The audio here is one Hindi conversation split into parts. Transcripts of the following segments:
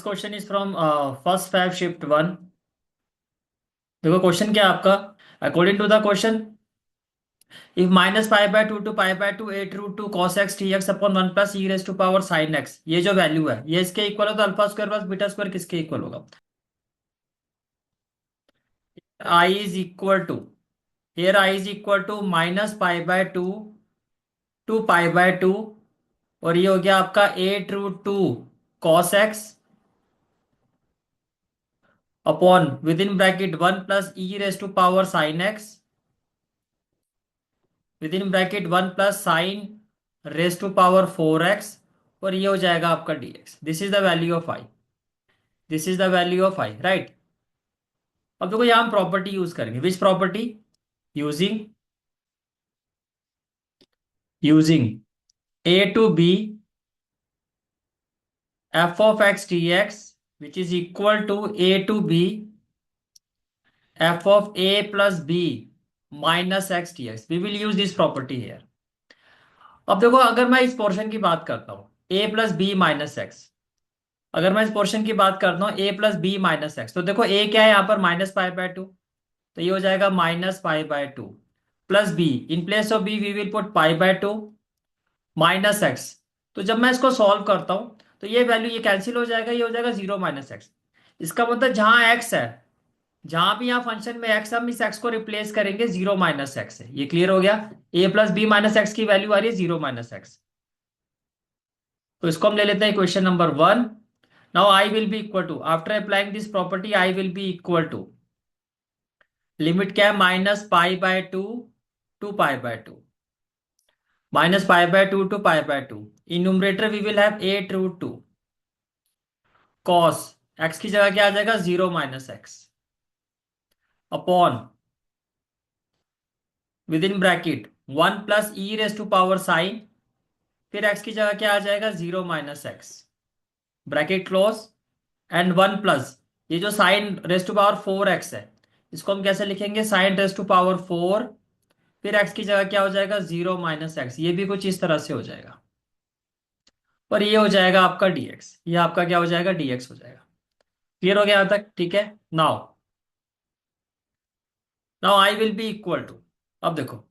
Question is from first fab shift one. देखो क्वेश्चन क्या है आपका। According to the question, if minus pi by two to pi by two eight root two cos x t x upon one plus e raise to power sine x, ये जो वैल्यू है ये इसके इक्वल हो तो alpha square plus beta square किसके इक्वल होगा। I is equal to, here I is equal to minus pi by two to pi by two, और ये हो गया आपका eight root two cos x upon with in bracket one plus e raise to power sine x with in bracket one plus sine raise to power four x, और ये हो जाएगा आपका dx। This is the value of I, this is the value of I, right. अब देखो यहां हम प्रॉपर्टी यूज करेंगे। Which property? Using using a to b f of x t x which is equal to a to b f of a plus b minus x t x. We will use this property here. अब देखो अगर मैं इस पोर्शन की बात करता हूं ए प्लस बी माइनस एक्स, अगर मैं इस पोर्शन की बात करता हूँ ए प्लस बी माइनस एक्स, तो देखो ए क्या है यहाँ पर माइनस पाई बाय टू, तो ये हो जाएगा minus pi by two plus b, in place of b we will put pi by two minus x. तो जब मैं इसको सॉल्व करता हूँ तो ये वैल्यू ये कैंसिल हो जाएगा, ये हो जाएगा जीरो माइनस एक्स। इसका मतलब जहां एक्स है, जहां भी यहाँ फंक्शन में एक्स, हम इस एक्स को रिप्लेस करेंगे जीरो माइनस एक्स से। ये क्लियर हो गया। ए प्लस बी माइनस एक्स की वैल्यू आ रही है जीरो माइनस एक्स, तो इसको हम ले लेते हैं equation number one. Now I will be equal to, after applying this property I will be equal to, limit क्या है minus pi by two to pi by two, minus pi by two to pi by two. In numerator we will have eight root two cos x की जगह क्या आ जाएगा zero minus x upon with in bracket one plus e raise to power sine, फिर एक्स की जगह क्या आ जाएगा zero minus x, bracket close, and one plus ये जो sign raise to power four x है, इसको हम कैसे लिखेंगे sine raise to power four, फिर एक्स की जगह क्या हो जाएगा जीरो माइनस एक्स। ये भी कुछ इस तरह से हो जाएगा, और ये हो जाएगा आपका dx, ये आपका क्या हो जाएगा dx हो जाएगा। क्लियर हो गया यहाँ तक? ठीक है। Now now I will be equal to, अब देखो,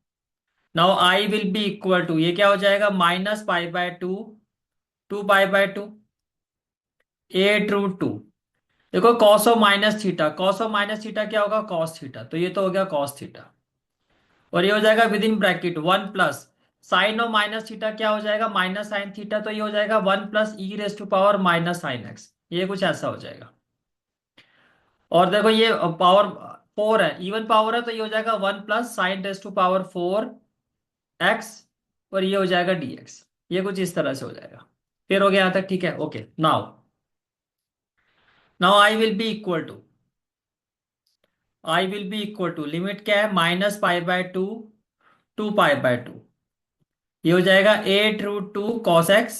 now I will be equal to, ये क्या हो जाएगा minus pi by two to pi by two eight root two. देखो cos of minus theta, cos of minus theta क्या होगा कॉस थीटा, तो ये तो हो गया कॉस थीटा, और ये हो जाएगा with in bracket one plus sign of minus theta क्या हो जाएगा माइनस साइन थीटा, तो ये हो जाएगा one plus e raise to power minus sine x, ये कुछ ऐसा हो जाएगा। और देखो ये पावर फोर है, इवन पावर है, तो ये हो जाएगा one plus sine raise to power four x, और ये हो जाएगा dx। ये कुछ इस तरह से हो जाएगा। फिर हो गया यहाँ तक? ठीक है, okay. Now now I will be equal to limit क्या है minus pi by two to pi by two, ये हो जाएगा eight root two cos x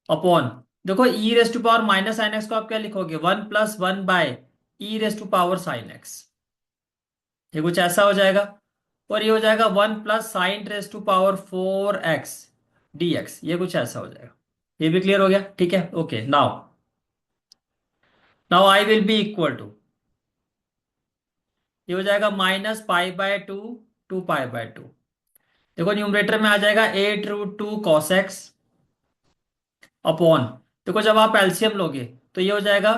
upon, देखो e raise to power minus sine x को आप क्या लिखोगे one plus one by e raise to power sine x, ये कुछ ऐसा हो जाएगा, और ये हो जाएगा one plus sine raise to power four x d x, ये कुछ ऐसा हो जाएगा। ये भी क्लियर हो गया? ठीक है, okay. Now now I will be equal to, ये हो जाएगा minus pi by two to pi by two. देखो न्यूमरेटर में आ जाएगा eight root two cos x upon, देखो जब आप एलसीएम लोगे तो ये हो जाएगा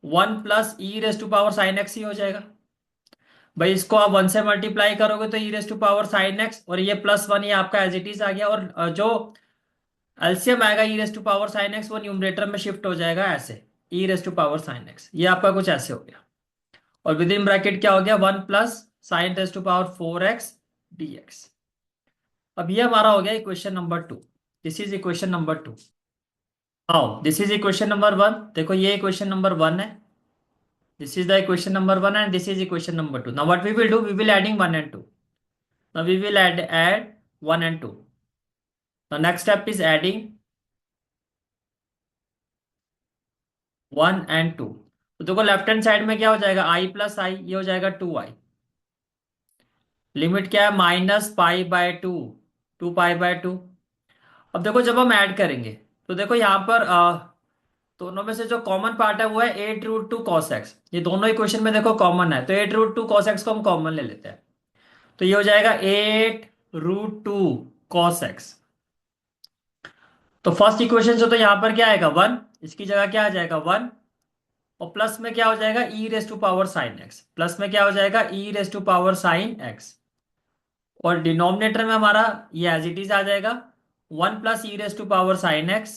one plus e raise to power sine x ही हो जाएगा। भाई इसको आप वन से मल्टीप्लाई करोगे तो e raise to power sine x, और ये प्लस वन ये आपका एज इट इज आ गया, और जो एलसीएम आएगा e raise to power sine x वो न्यूमरेटर में शिफ्ट हो जाएगा ऐसे, e raise to power sine x, ये आपका कुछ ऐसे हो गया, और विद इन ब्रैकेट क्या हो गया one plus sine raise to power four x d x. अब ये हमारा हो गया equation number two. This is equation number two. How this is equation number one, देखो ये इक्वेशन नंबर वन है, this is the equation number 1 and this is equation number 2. Now what we will do, we will adding 1 and 2. Now we will add 1 and 2. The next step is adding 1 and 2. तो देखो लेफ्ट हैंड साइड में क्या हो जाएगा i प्लस आई, ये हो जाएगा 2i। लिमिट क्या है minus pi by two to pi by two. अब देखो जब हम ऐड करेंगे तो देखो यहाँ पर दोनों में से जो कॉमन पार्ट है वो है 8√2 cos x। ये दोनों इक्वेशन में देखो कॉमन है, तो 8√2 cos x को हम कॉमन ले लेते हैं। तो ये हो जाएगा 8√2 cos x। तो फर्स्ट इक्वेशन से तो यहाँ पर क्या आएगा 1, इसकी जगह क्या आ जाएगा 1। और प्लस में क्या हो जाएगा e⁻sin x, प्लस में क्या हो जाएगा e⁻sin x। और डिनोमिनेटर में हमारा ये एज इट इज आ जाएगा 1 + e⁻sin x,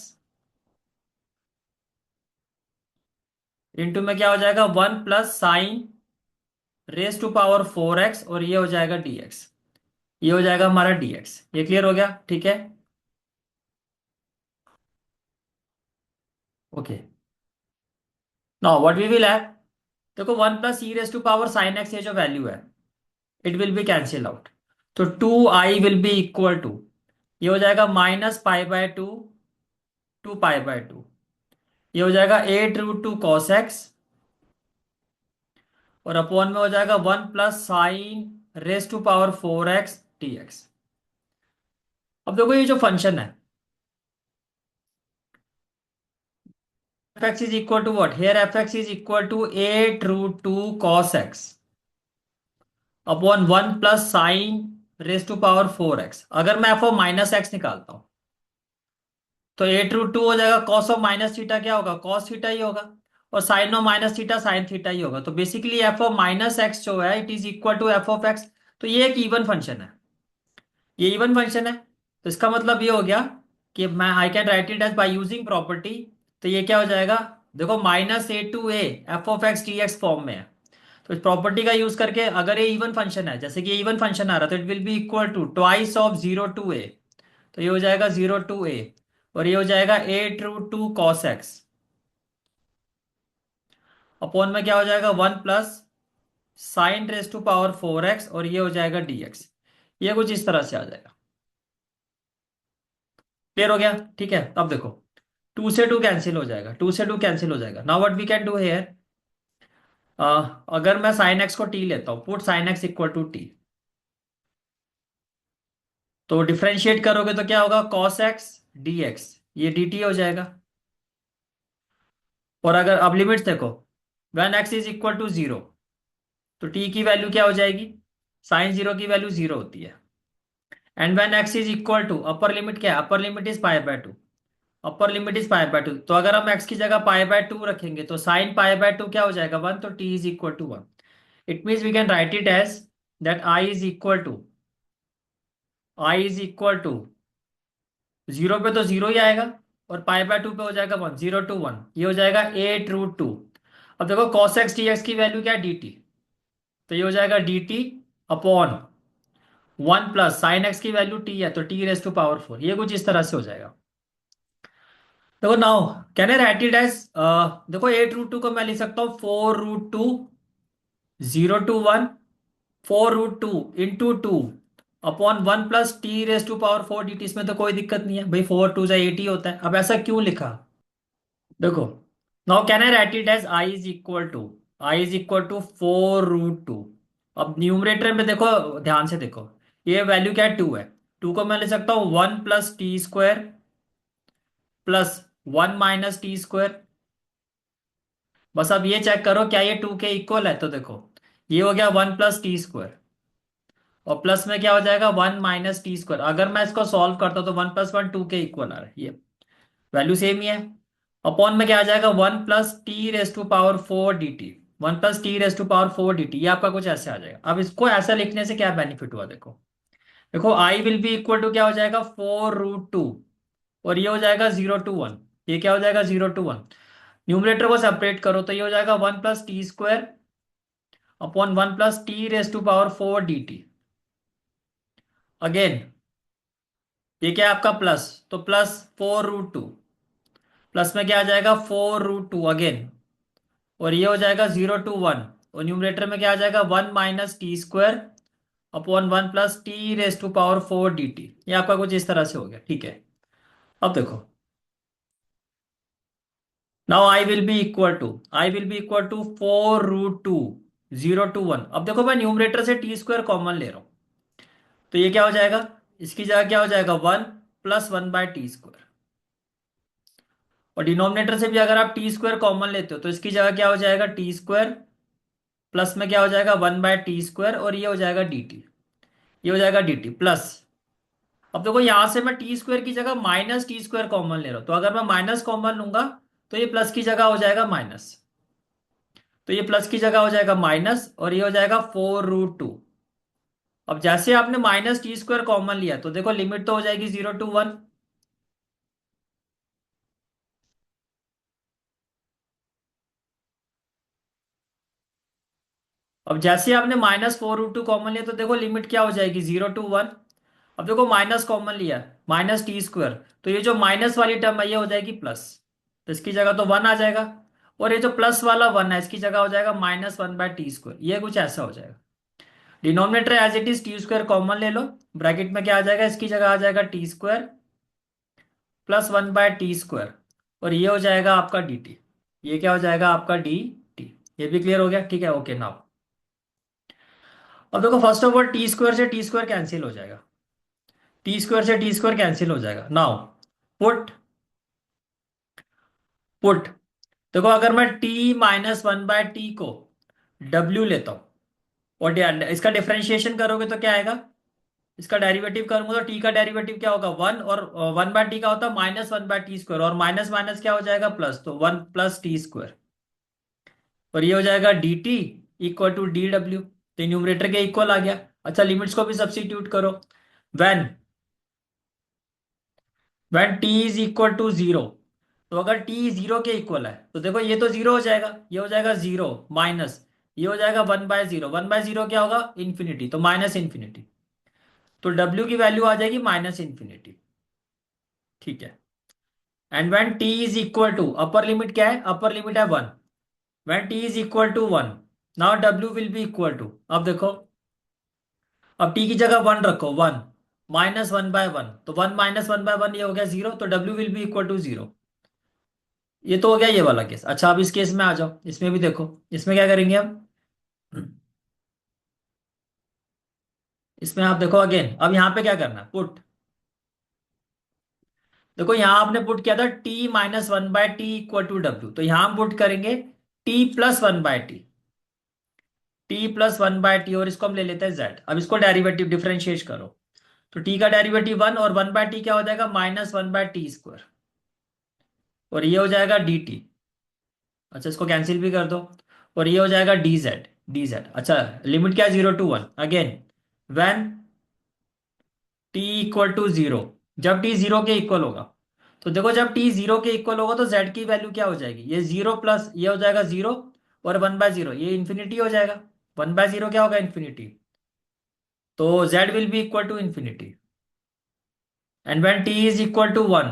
इंटू में क्या हो जाएगा 1 + sin⁻⁴x, और ये हो जाएगा dx। ये हो जाएगा हमारा dx। ये क्लियर हो गया, ठीक है। Okay, now what we will have, देखो 1 + e⁻sin x, ये जो वैल्यू है it will be cancel out. तो 2i will be equal to, ये हो जाएगा -π/2 टू π/2। ये हो जाएगा 8√2 cos x, और अपॉन में हो जाएगा 1 + sin⁻⁴x dx। अब देखो ये जो फंक्शन है f(x) is equal to what, here f(x) is equal to 8√2 cos x upon 1 + sin⁻⁴x। अगर मैं f(-x) निकालता हूं तो 8√2 हो जाएगा, कॉस ऑफ माइनस थीटा क्या होगा, कॉस थीटा ही होगा, और sine of minus theta sine theta ही होगा। तो बेसिकली f(-x) जो है it is equal to f(x). तो ये एक इवन फंक्शन है, ये इवन फंक्शन है। तो इसका मतलब ये हो गया कि मैं I can write it as by using property. तो ये क्या हो जाएगा, देखो -a to a f(x)dx form में है। तो इस प्रॉपर्टी का यूज करके अगर ये इवन फंक्शन है, जैसे कि ये इवन फंक्शन आ रहा, तो it will be equal to twice of 0 to a। तो ये हो जाएगा 0 to a, और ये हो जाएगा 8√2 cos x अपॉन में क्या हो जाएगा 1 + sin⁻⁴x, और ये हो जाएगा dx। ये कुछ इस तरह से आ जाएगा। क्लियर हो गया, ठीक है। अब देखो 2 से 2 कैंसिल हो जाएगा, 2 से 2 कैंसिल हो जाएगा। Now what we can do here, अगर मैं साइन एक्स को टी लेता हूं, put sine x equal to t, तो डिफरेंशिएट करोगे तो क्या होगा cos x dx, ये dt हो जाएगा। और अगर अब लिमिट्स देखो, when x is equal to 0, तो t की वैल्यू क्या हो जाएगी, साइन 0 की वैल्यू 0 होती है। And when x is equal to, upper limit क्या है, upper limit is π/2, upper limit is π/2। तो अगर हम x की जगह π/2 रखेंगे तो साइन π/2 क्या हो जाएगा 1, तो t is equal to 1। It means we can write it as that i is equal to 0 पे तो 0 ही आएगा, और π/2 पे हो जाएगा 1, 0 to 1, ये हो जाएगा 8√2। अब देखो cos x dx की वैल्यू क्या है dt, तो ये हो जाएगा dt अपॉन 1 + sin x की वैल्यू t है, तो t⁻⁴ ये कुछ इस तरह से हो जाएगा। देखो now can I write it as, देखो 8√2 को मैं लिख सकता हूँ 4√2 0 to 1 4√2 into 2 upon 1 + t⁻⁴ dt। इसमें तो कोई दिक्कत नहीं है भाई, 4 2 8 ही होता है। अब ऐसा क्यों लिखा, देखो now can I write it as i is equal to 4√2। अब न्यूमरेटर में देखो, ध्यान से देखो, ये वैल्यू क्या है 2 है, 2 को मैं ले सकता हूँ 1 + t² +1 - t²। बस अब ये चेक करो क्या ये 2 के इक्वल है, तो देखो ये हो गया 1 + t², और प्लस में क्या हो जाएगा 1 - t²। अगर मैं इसको सॉल्व करता हूं तो 1 + 1 2 के इक्वल आ रहा है, ये वैल्यू सेम ही है। अपॉन में क्या आ जाएगा 1 + t⁻⁴ dt, 1 + t⁻⁴ dt, ये आपका कुछ ऐसे आ जाएगा। अब इसको ऐसा लिखने से क्या बेनिफिट हुआ, देखो देखो i will be equal to क्या हो जाएगा 4√2, और ये हो जाएगा 0 to 1, ये क्या हो जाएगा 0 to 1। न्यूमरेटर को सेपरेट करो तो ये हो जाएगा 1 + t² upon 1 + t⁻⁴ dt। Again ये क्या है आपका प्लस, तो +4√2, प्लस में क्या आ जाएगा 4√2 अगेन, और ये हो जाएगा 0 to 1, और न्यूमरेटर में क्या आ जाएगा 1 - t² अपॉन 1 + t⁻⁴ dt। ये आपका कुछ इस तरह से हो गया, ठीक है। अब देखो now I will be equal to 4√2 0 to 1। अब देखो मैं न्यूमरेटर से t² कॉमन ले रहा हूं, तो ये क्या हो जाएगा, इसकी जगह क्या हो जाएगा 1 + 1/t²। और डिनोमिनेटर से भी अगर आप टी स्क्वायर कॉमन लेते हो तो इसकी जगह क्या हो जाएगा, टी स्क्वायर प्लस में क्या हो जाएगा, 1/t² और ये हो जाएगा डी टी। ये हो जाएगा डी टी प्लस। अब देखो यहां से मैं टी स्क्वायर की जगह -t² कॉमन ले रहा हूं, तो अगर मैं माइनस कॉमन लूंगा तो ये प्लस की जगह हो जाएगा माइनस। तो ये प्लस की जगह हो जाएगा माइनस और ये हो जाएगा 4√2। अब जैसे आपने -t² कॉमन लिया तो देखो लिमिट तो हो जाएगी 0 to 1। अब जैसे आपने -4√2 कॉमन लिया तो देखो लिमिट क्या हो जाएगी, 0 to 1। अब देखो माइनस कॉमन लिया, -t², तो ये जो माइनस वाली टर्म है ये हो जाएगी प्लस। तो इसकी जगह तो 1 आ जाएगा। और ये जो प्लस वाला 1 है इसकी जगह हो जाएगा -1/t²। ये कुछ ऐसा हो जाएगा। Denominator as it is t² common ले लो। ब्रैकेट में क्या आ जाएगा, इसकी जगह आ जाएगा t² प्लस 1/t²। और ये हो जाएगा आपका dt। ये क्या हो जाएगा आपका dt। ये भी क्लियर हो गया, ठीक है, ओके नाउ। अब देखो first of all T square से टी स्क्वायर कैंसिल हो जाएगा। टी स्क्वायर से टी स्क्वायर कैंसिल हो जाएगा नाउ। पुट पुट देखो अगर मैं t -1/t को w लेता हूं और इसका डिफरेंशिएशन करोगे तो क्या आएगा, इसका डेरिवेटिव करूंगा तो t का डेरिवेटिव क्या होगा 1, और 1/t का होता है -1/t², और माइनस माइनस क्या हो जाएगा प्लस, तो 1 + t²। और ये हो जाएगा d t equal to d डब्ल्यू, तो न्यूमरेटर के इक्वल आ गया। अच्छा लिमिट्स को भी सब्स्टिट्यूट करो। When when t is equal to zero, तो अगर टी जीरो के इक्वल है तो देखो ये तो जीरो हो जाएगा, ये हो जाएगा जीरो माइनस, ये हो जाएगा 1/0। 1/0 क्या होगा, इन्फिनिटी, तो माइनस इन्फिनिटी। तो डब्ल्यू की वैल्यू आ जाएगी -इन्फिनिटी। ठीक है। And when t is equal to, upper limit क्या है, अपर लिमिट है 1। When t is equal to 1, now डब्ल्यू विल बी इक्वल टू, अब देखो, अब टी की जगह 1 रखो, 1 -1/1, तो 1 -1/1 ये हो गया 0, तो डब्ल्यू विल बी इक्वल टू 0। ये तो हो गया ये वाला केस। अच्छा अब इस केस में आ जाओ, इसमें भी देखो, इसमें क्या करेंगे हम। इसमें आप देखो अगेन, अब यहाँ पे क्या करना है, पुट। देखो यहाँ आपने पुट किया था t -1/t equal to W, तो यहाँ हम पुट करेंगे t+1/t, t+1/t, और इसको हम ले लेते हैं z। अब इसको डेरिवेटिव डिफरेंशिएट करो, तो t का डेरिवेटिव 1 और 1/t क्या हो जाएगा -1/t²। और ये हो जाएगा dt। अच्छा इसको कैंसिल भी कर दो। और ये हो जाएगा डी जेड। अच्छा लिमिट क्या है, 0 to 1 again. When t equal to zero, जब टी जीरो के इक्वल होगा, तो देखो जब टी जीरो के इक्वल होगा तो जेड की वैल्यू क्या हो जाएगी, ये जीरो प्लस ये हो जाएगा जीरो, और 1/0 ये इन्फिनिटी हो जाएगा। 1/0 क्या होगा, इन्फिनिटी। तो z will be equal to infinity. And when t is equal to 1,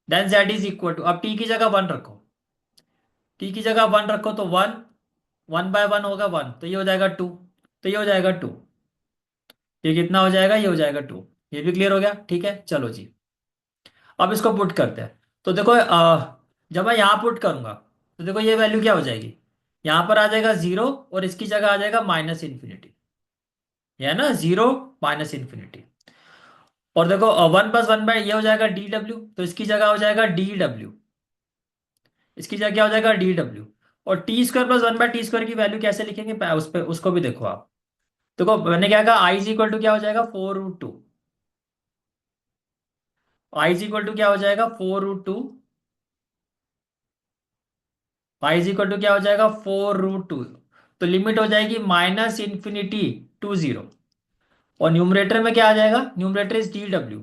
then z is equal to, अब टी की जगह 1 रखो, टी की जगह 1 रखो तो 1, 1/1 होगा 1, तो ये हो जाएगा 2, तो ये हो जाएगा 2। ये कितना हो जाएगा, ये हो जाएगा 2। ये भी क्लियर हो गया, ठीक है चलो जी। अब इसको पुट करते हैं। तो देखो जब मैं यहाँ पुट करूंगा तो देखो ये वैल्यू क्या हो जाएगी, यहाँ पर आ जाएगा 0 और इसकी जगह आ जाएगा -इन्फिनिटी। है ना, 0 -इन्फिनिटी। और देखो 1 + 1 ये हो जाएगा डी डब्ल्यू, तो इसकी जगह हो जाएगा डी डब्ल्यू। इसकी जगह क्या हो जाएगा, डी डब्ल्यू। और t² + 1/t² की वैल्यू कैसे लिखेंगे, उस पे उसको भी देखो आप। देखो मैंने क्या कहा, आई इज इक्वल टू क्या हो जाएगा 4√2। आई इज इक्वल टू क्या हो जाएगा 4√2। y इज इक्वल टू क्या हो जाएगा 4√2। तो लिमिट हो जाएगी -इन्फिनिटी टू 0। और न्यूमरेटर में क्या आ जाएगा, numerator is D W.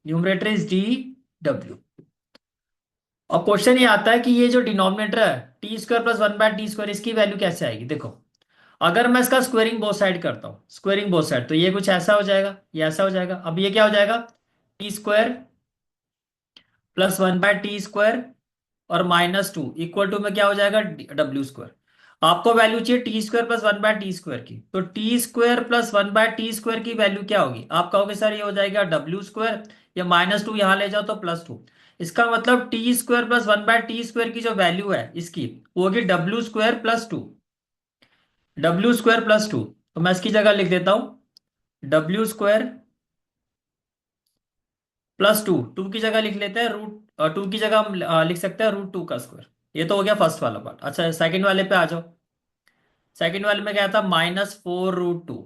Numerator is D W. और क्वेश्चन ये आता है कि ये जो डिनोमिनेटर है t² + 1/t², इसकी वैल्यू कैसे आएगी। देखो अगर मैं इसका स्क्वेयरिंग बोथ साइड करता हूँ, स्क्वेयरिंग बोथ साइड, तो ये कुछ ऐसा हो जाएगा, ये ऐसा हो जाएगा। अब ये क्या हो जाएगा, t² + 1/t² और -2 इक्वल टू में क्या हो जाएगा, w²। आपको वैल्यू चाहिए t² + 1/t² की, तो t² + 1/t² की वैल्यू क्या होगी, आप कहोगे सर ये हो जाएगा w², या -2 यहां ले जाओ तो +2। इसका मतलब t² + 1/t² की जो वैल्यू है इसकी, वो होगी w² + 2। w² + 2, तो मैं इसकी जगह लिख देता हूं w² + 2, 2 की जगह लिख लेते हैं और 2 की जगह हम लिख सकते हैं √2 का स्क्वायर। ये तो हो गया फर्स्ट वाला पार्ट। अच्छा सेकंड वाले पे आ जाओ। सेकंड वाले में क्या था, -4√2।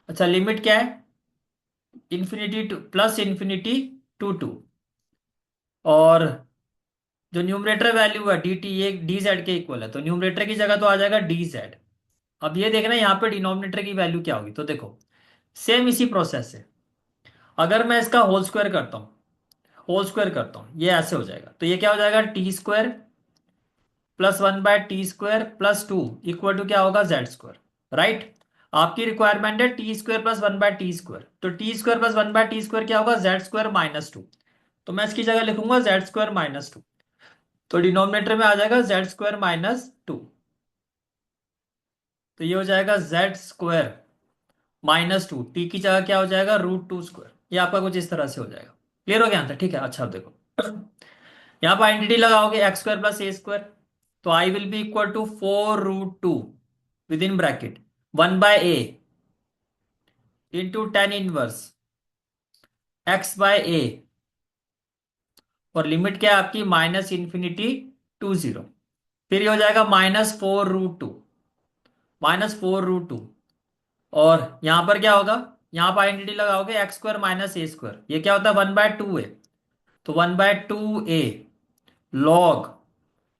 अच्छा लिमिट क्या है, infinity to plus infinity to. और जो न्यूमरेटर वैल्यू है डी टी, ये डी जेड के इक्वल है, तो न्यूमरेटर की जगह तो आ जाएगा डी जेड। अब ये देखना यहाँ पे डिनोमिनेटर की वैल्यू क्या होगी, तो देखो सेम इसी प्रोसेस से अगर मैं इसका होल स्क्वायर करता हूँ, होल स्क्वायर करता हूँ, ये ऐसे हो जाएगा। तो ये क्या हो जाएगा, टी² plus 1/t² plus 2 equal to क्या होगा, z²। राइट। आपकी रिक्वायरमेंट है टी² प्लस 1/t², तो टी² प्लस 1/t² क्या होगा, z²-2। तो मैं इसकी जगह लिखूंगा z²-2। तो डिनोमिनेटर में आ जाएगा z²-2। तो ये हो जाएगा z²-2, टी की जगह क्या हो जाएगा, √2²। ये आपका कुछ इस तरह से हो जाएगा। क्लियर हो गया आंसर, ठीक है। अच्छा अब देखो यहाँ पर आइडेंटिटी लगाओगे x² + a²। तो I will be equal to 4√2 with in bracket 1/a into tan inverse x/a। और लिमिट क्या है आपकी, -∞ to 0। फिर ये हो जाएगा -4√2, -4√2। और यहां पर क्या होगा, यहां पर आइडेंटिटी लगाओगे x² - a²। ये क्या होता है, 1/2a। तो 1/2a log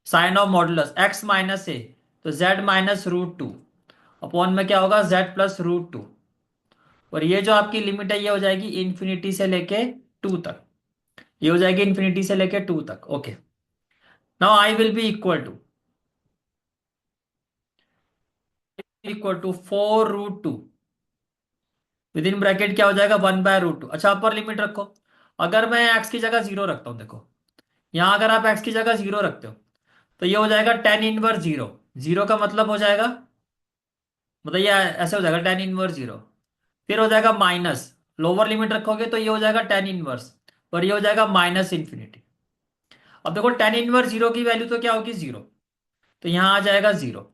sine of modulus x - a, तो z-√2 अपॉन में क्या होगा, z+√2। और ये जो आपकी लिमिट है ये हो जाएगी इन्फिनिटी से लेके 2 तक। ये हो जाएगी इन्फिनिटी से लेके 2 तक। Okay, now I will be equal to 4√2 with in bracket क्या हो जाएगा, 1/√2। अच्छा अपर लिमिट रखो। अगर मैं एक्स की जगह जीरो रखता हूं, देखो यहां अगर आप एक्स की जगह जीरो रखते हो तो ये हो जाएगा tan 1 0। जीरो का मतलब हो जाएगा, मतलब ये ऐसे हो जाएगा tan 1 0। फिर हो जाएगा माइनस, लोअर लिमिट रखोगे तो ये हो जाएगा tan 1, और ये हो जाएगा -∞। अब देखो tan 1 0 की वैल्यू तो क्या होगी, 0। तो यहां आ जाएगा 0।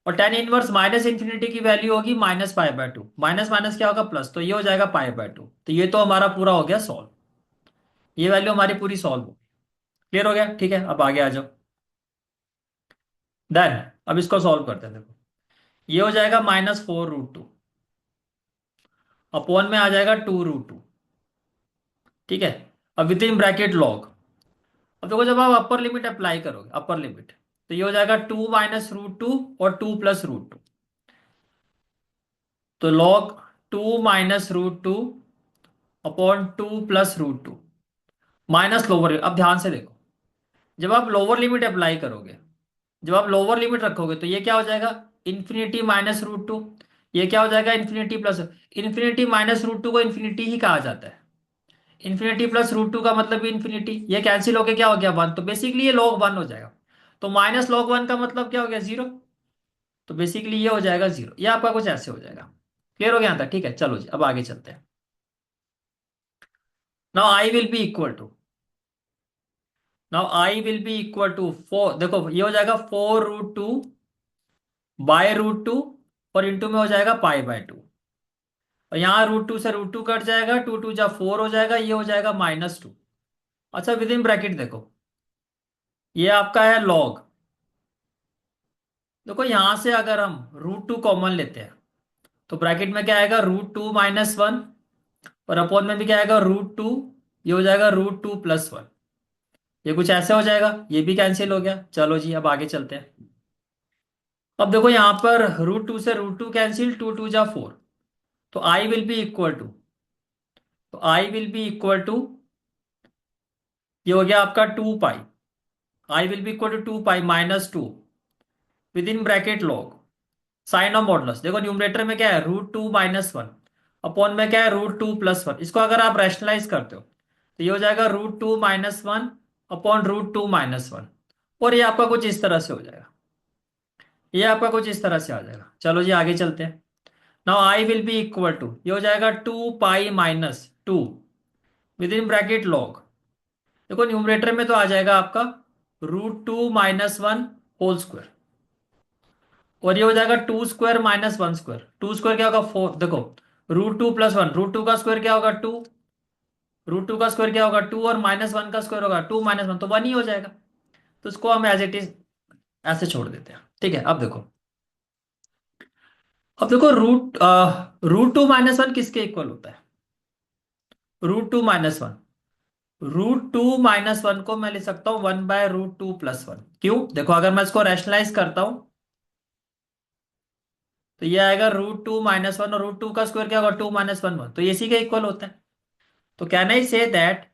और tan 1 -∞ की वैल्यू होगी -π/2। माइनस माइनस क्या होगा, प्लस, तो ये हो जाएगा π/2। तो ये तो हमारा पूरा हो गया सॉल्व। ये वैल्यू हमारी पूरी सॉल्व हो। क्लियर हो गया, ठीक है। अब आगे आ जाओ। देन अब इसको सॉल्व करते हैं। देखो ये हो जाएगा -4√2 अपॉन में आ जाएगा 2√2। ठीक है। अब विद इन ब्रैकेट लॉग। अब देखो जब आप अपर लिमिट अप्लाई करोगे, अपर लिमिट, तो ये हो जाएगा 2 - √2 और 2 + √2। तो लॉग 2 - √2 अपॉन 2 + √2 माइनस लोअर। अब ध्यान से देखो, जब आप लोअर लिमिट अप्लाई करोगे, जब आप लोअर लिमिट रखोगे तो ये क्या हो जाएगा, इन्फिनिटी -√2। ये क्या हो जाएगा, इन्फिनिटी प्लस। इन्फिनिटी -√2 को इन्फिनिटी ही कहा जाता है। इन्फिनिटी +√2 का मतलब भी इन्फिनिटी। ये कैंसिल होके क्या हो गया, 1। तो बेसिकली ये log 1 हो जाएगा। तो -log 1 का मतलब क्या हो गया, 0। तो बेसिकली ये हो जाएगा 0। ये आपका कुछ ऐसे हो जाएगा। क्लियर हो गया था, ठीक है। चलो जी अब आगे चलते हैं। Now I will be equal to, now I will be equal to 4। देखो ये हो जाएगा 4√2/√2 और इंटू में हो जाएगा π/2। और यहाँ √2 से √2 कट जाएगा, 2 × 2 = 4 हो जाएगा, ये हो जाएगा -2। अच्छा विद इन ब्रैकेट देखो, ये आपका है लॉग। देखो यहां से अगर हम √2 कॉमन लेते हैं तो ब्रैकेट में क्या आएगा, √2 - 1। और अपॉन में भी क्या आएगा, √2। ये हो जाएगा √2 + 1। ये कुछ ऐसे हो जाएगा, ये भी कैंसिल हो गया। चलो जी अब आगे चलते हैं। अब देखो यहाँ पर √2 से √2 कैंसिल, 2 × 2 = 4। तो I will be equal to, तो I will be equal to, ये हो गया आपका 2π। I will be equal to 2π -2 with in bracket log sine of modulus. देखो न्यूमरेटर में क्या है, √2 - 1 अपॉन में क्या है, √2 + 1। इसको अगर आप रैशनलाइज करते हो तो ये हो जाएगा √2 - 1 अपॉन √2 - 1। और ये आपका कुछ इस तरह से हो जाएगा। ये आपका कुछ इस तरह से आ जाएगा। चलो जी आगे चलते हैं। Now I will be equal to, ये हो जाएगा 2π - 2 विद इन ब्रैकेट लॉग। देखो न्यूमरेटर में तो आ जाएगा आपका √2 - 1 होल स्क्वायर। और ये हो जाएगा 2² - 1²। 2² क्या होगा, 4। देखो √2 + 1, √2 का स्क्वायर क्या होगा, 2। √2 का स्क्वायर क्या होगा 2 और -1 का स्क्वायर होगा 2 - 1 तो 1 ही हो जाएगा। तो इसको हम एज इट इज ऐसे छोड़ देते हैं। ठीक है, अब देखो √2 - 1 किसके इक्वल होता है? √2 - 1, √2 - 1 को मैं लिख सकता हूं 1/√2 + 1। क्यों? देखो अगर मैं इसको रैशनलाइज करता हूं तो ये आएगा √2 - 1, और √2 का स्क्वायर क्या होगा 2 - 1 तो ये इसी के इक्वल होता है। तो can I say that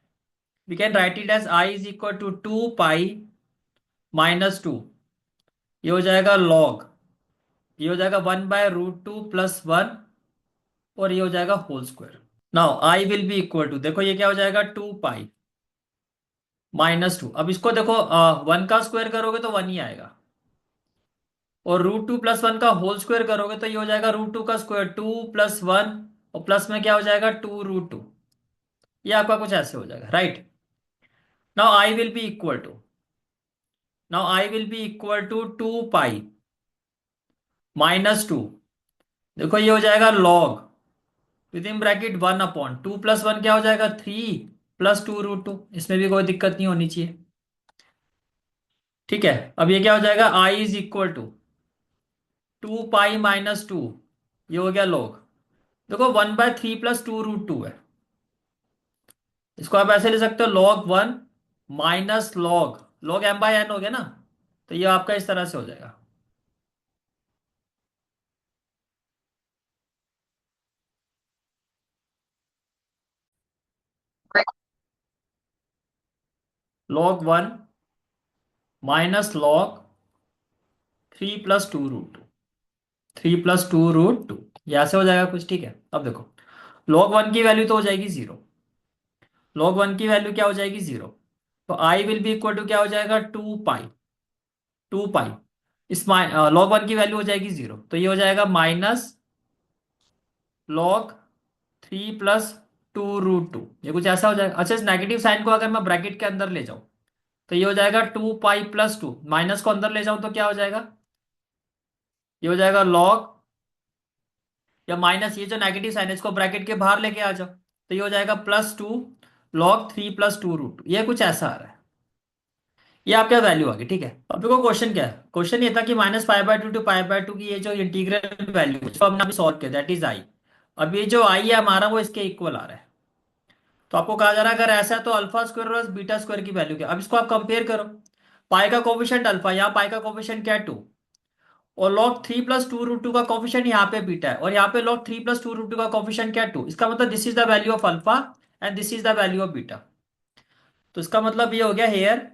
we can write it as I is equal to 2 π - 2, ये हो जाएगा लॉग, ये हो जाएगा 1/√2 + 1, और ये हो जाएगा whole square. Now I will be equal to, देखो ये क्या हो जाएगा 2 π - 2। अब इसको देखो 1 का स्क्वायर करोगे तो 1 ही आएगा, और √2 + 1 का होल स्क्वायर करोगे तो ये हो जाएगा √2 का स्क्वायर 2 + 1, और प्लस में क्या हो जाएगा 2√2। ये आपका कुछ ऐसे हो जाएगा, right. Now I will be equal to, now I will be equal to 2 π - 2। देखो ये हो जाएगा लॉग विद इन ब्रैकेट 1/2 + 1 क्या हो जाएगा 3 + 2√2। इसमें भी कोई दिक्कत नहीं होनी चाहिए। ठीक है, अब ये क्या हो जाएगा आई इज इक्वल टू 2 π - 2, ये हो गया लॉग। देखो 1/3 + 2√2 है, इसको आप ऐसे ले सकते हो log 1 माइनस लॉग m/n हो गया ना। तो ये आपका इस तरह से हो जाएगा। log 1 माइनस log 3 + 2√2, 3 + 2√2, ये ऐसे हो जाएगा कुछ। ठीक है, अब देखो log 1 की वैल्यू तो हो जाएगी 0, log 1 की वैल्यू क्या हो जाएगी 0। तो I will be equal to क्या हो जाएगा 2 π इस log 1 की वैल्यू हो जाएगी 0, तो ये हो जाएगा -log 3 + 2√2, ये कुछ ऐसा हो जाएगा। अच्छा, इस नेगेटिव साइन को अगर मैं ब्रैकेट के अंदर ले जाऊं तो ये हो जाएगा 2 π + 2, माइनस को अंदर ले जाऊं तो क्या हो जाएगा, ये हो जाएगा लॉग, या माइनस ये जो नेगेटिव साइन है इसको ब्रैकेट के बाहर लेके आ जाओ तो ये हो जाएगा +2 log 3 + 2√2, ये कुछ ऐसा आ रहा है। ये आपका वैल्यू आ गई। ठीक है, अब देखो क्वेश्चन क्या है। क्वेश्चन ये था कि -π/2 to π/2 की ये जो इंटीग्रल वैल्यू है इसको हमने अभी सॉल्व किया, दैट इज आई। अब ये जो आई है हमारा वो इसके इक्वल आ रहा है। तो आपको कहा जा रहा है अगर ऐसा है तो अल्फा स्क्वायर और बीटा स्क्वायर की वैल्यू क्या। अब इसको आप कंपेयर करो, पाई का कोफिशिएंट अल्फा, यहाँ पाई का कोफिशिएंट क्या है 2, और log 3 + 2√2 का कोफिशिएंट यहाँ पे बीटा है, और यहाँ पे log 3 + 2√2 का कोफिशिएंट क्या है 2। इसका मतलब this is the value of alpha and this is the value of beta. तो इसका मतलब ये हो गया here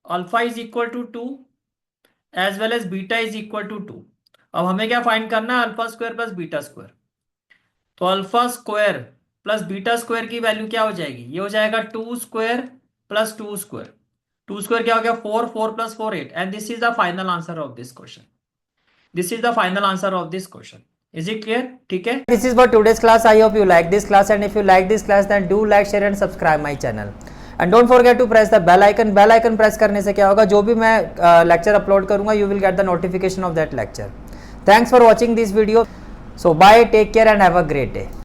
alpha is equal to 2 as well as beta is equal to 2। अब हमें क्या फाइंड करना है, alpha square plus beta square. तो alpha square plus beta square की वैल्यू क्या हो जाएगी, ये हो जाएगा 2² + 2²। 2² क्या हो गया 4, 4 + 4 8, and this is the final answer of this question. This is the final answer of this question. Is it clear? ठीक है, this is for today's class. I hope you like this class, and if you like this class then do like, share and subscribe my channel, and don't forget to press the bell icon. Bell icon press करने से क्या होगा, जो भी मैं लेक्चर अपलोड करूंगा you will get the notification of that lecture. Thanks for watching this video. So bye, take care and have a great day.